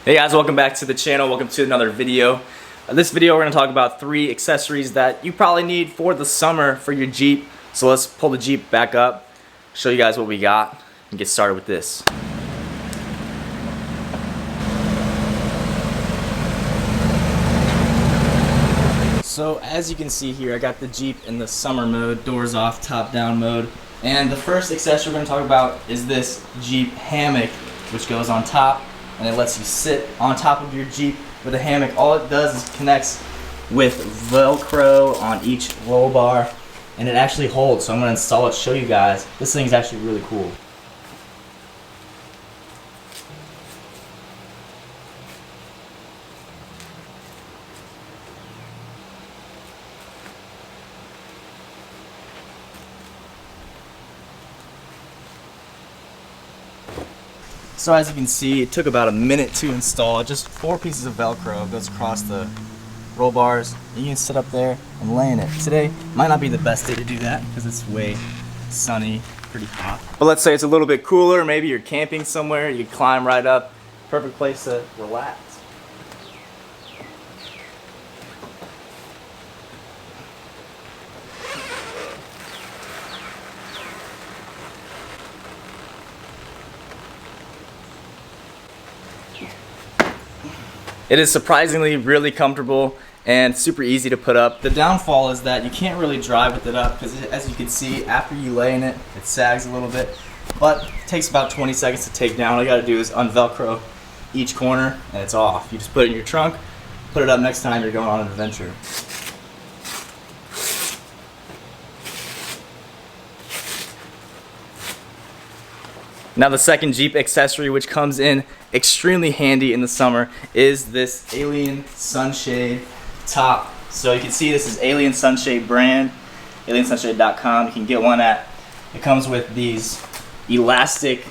Hey guys, welcome back to the channel. Welcome to another video. This video we're going to talk about 3 accessories that you probably need for the summer for your Jeep. So let's pull the Jeep back up, show you guys what we got, and get started with this. So as you can see here, I got the Jeep in the summer mode, doors off, top down mode. And the first accessory we're going to talk about is this Jeep Hammock, which goes on top. And it lets you sit on top of your Jeep with a hammock. All it does is connects with Velcro on each roll bar, and it actually holds. So I'm gonna install it, show you guys. This thing is actually really cool. So as you can see, it took about a minute to install. Just 4 pieces of Velcro goes across the roll bars. You can sit up there and lay in it. Today might not be the best day to do that because it's way sunny, pretty hot. But let's say it's a little bit cooler. Maybe you're camping somewhere. You can climb right up. Perfect place to relax. It is surprisingly really comfortable and super easy to put up. The downfall is that you can't really drive with it up because as you can see, after you lay in it, it sags a little bit, but it takes about 20 seconds to take down. All you gotta do is unvelcro each corner and it's off. You just put it in your trunk, put it up next time you're going on an adventure. Now the second Jeep accessory, which comes in extremely handy in the summer, is this Alien Sunshade top. So you can see this is Alien Sunshade brand, aliensunshade.com. You can get one at, it comes with these elastic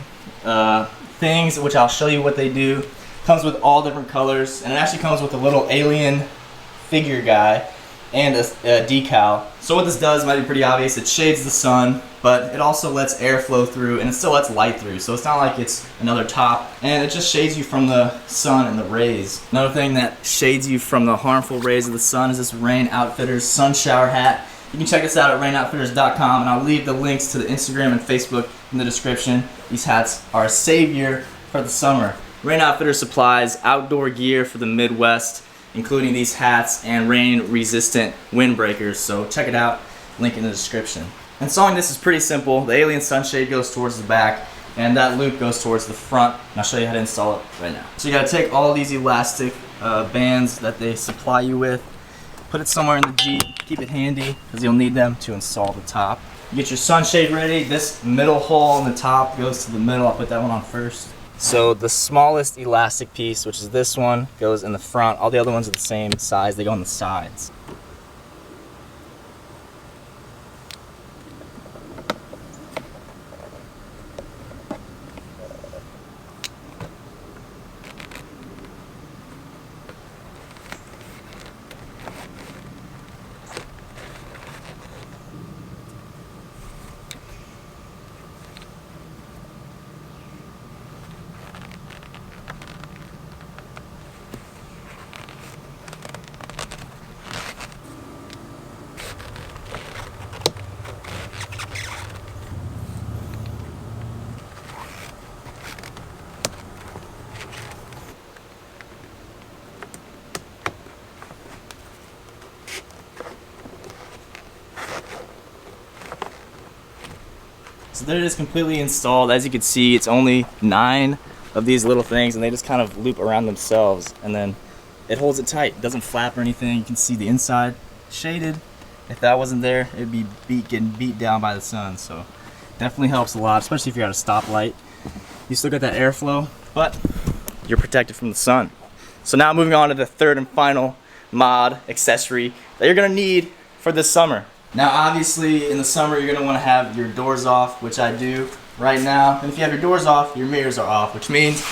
things, which I'll show you what they do. It comes with all different colors, and it actually comes with a little alien figure guy and a decal. So what this does might be pretty obvious. It shades the sun, but it also lets air flow through and it still lets light through. So it's not like it's another top, and it just shades you from the sun and the rays. Another thing that shades you from the harmful rays of the sun is this Rain Outfitters sun shower hat. You can check us out at rainoutfitters.com, and I'll leave the links to the Instagram and Facebook in the description. These hats are a savior for the summer. Rain Outfitters supplies outdoor gear for the Midwest, including these hats and rain-resistant windbreakers. So check it out, link in the description. Installing this is pretty simple. The Alien Sunshade goes towards the back, and that loop goes towards the front. And I'll show you how to install it right now. So you gotta take all these elastic bands that they supply you with, put it somewhere in the Jeep, keep it handy, because you'll need them to install the top. You get your sunshade ready. This middle hole in the top goes to the middle. I'll put that one on first. So the smallest elastic piece, which is this one, goes in the front. All the other ones are the same size, they go on the sides. So there it is, completely installed. As you can see, it's only 9 of these little things, and they just kind of loop around themselves, and then it holds it tight. It doesn't flap or anything. You can see the inside shaded. If that wasn't there, it'd be getting beat down by the sun. So definitely helps a lot, especially if you're at a stoplight. You still get that airflow, but you're protected from the sun. So now moving on to the third and final mod accessory that you're gonna need for this summer. Now obviously in the summer you're going to want to have your doors off, which I do right now. And if you have your doors off, your mirrors are off, which means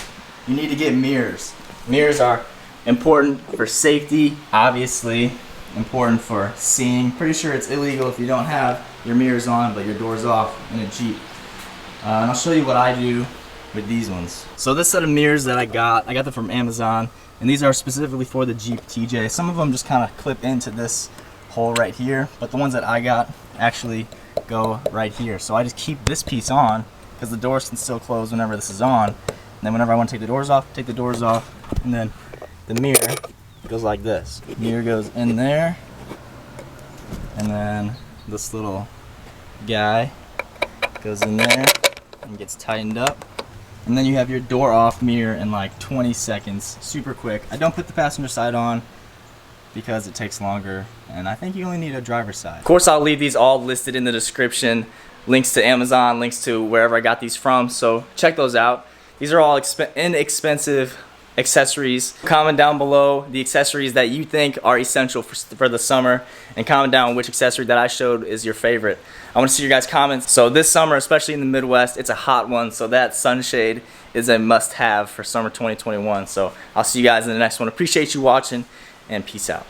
you need to get mirrors. Mirrors are important for safety, obviously important for seeing. Pretty sure it's illegal if you don't have your mirrors on but your doors off in a Jeep. And I'll show you what I do with these ones. So this set of mirrors that I got them from Amazon, and these are specifically for the Jeep TJ. Some of them just kind of clip into this hole right here, but the ones that I got actually go right here. So I just keep this piece on because the doors can still close whenever this is on. And then whenever I want to take the doors off, and then the mirror goes like this. The mirror goes in there, and then this little guy goes in there and gets tightened up. And then you have your door off mirror in like 20 seconds, super quick. I don't put the passenger side on because it takes longer, and I think you only need a driver's side. Of course, I'll leave these all listed in the description. Links to Amazon, links to wherever I got these from, so check those out. These are all inexpensive accessories. Comment down below the accessories that you think are essential for the summer, and comment down which accessory that I showed is your favorite. I want to see your guys' comments. So this summer, especially in the Midwest, it's a hot one, so that sunshade is a must-have for summer 2021. So I'll see you guys in the next one. Appreciate you watching, and peace out.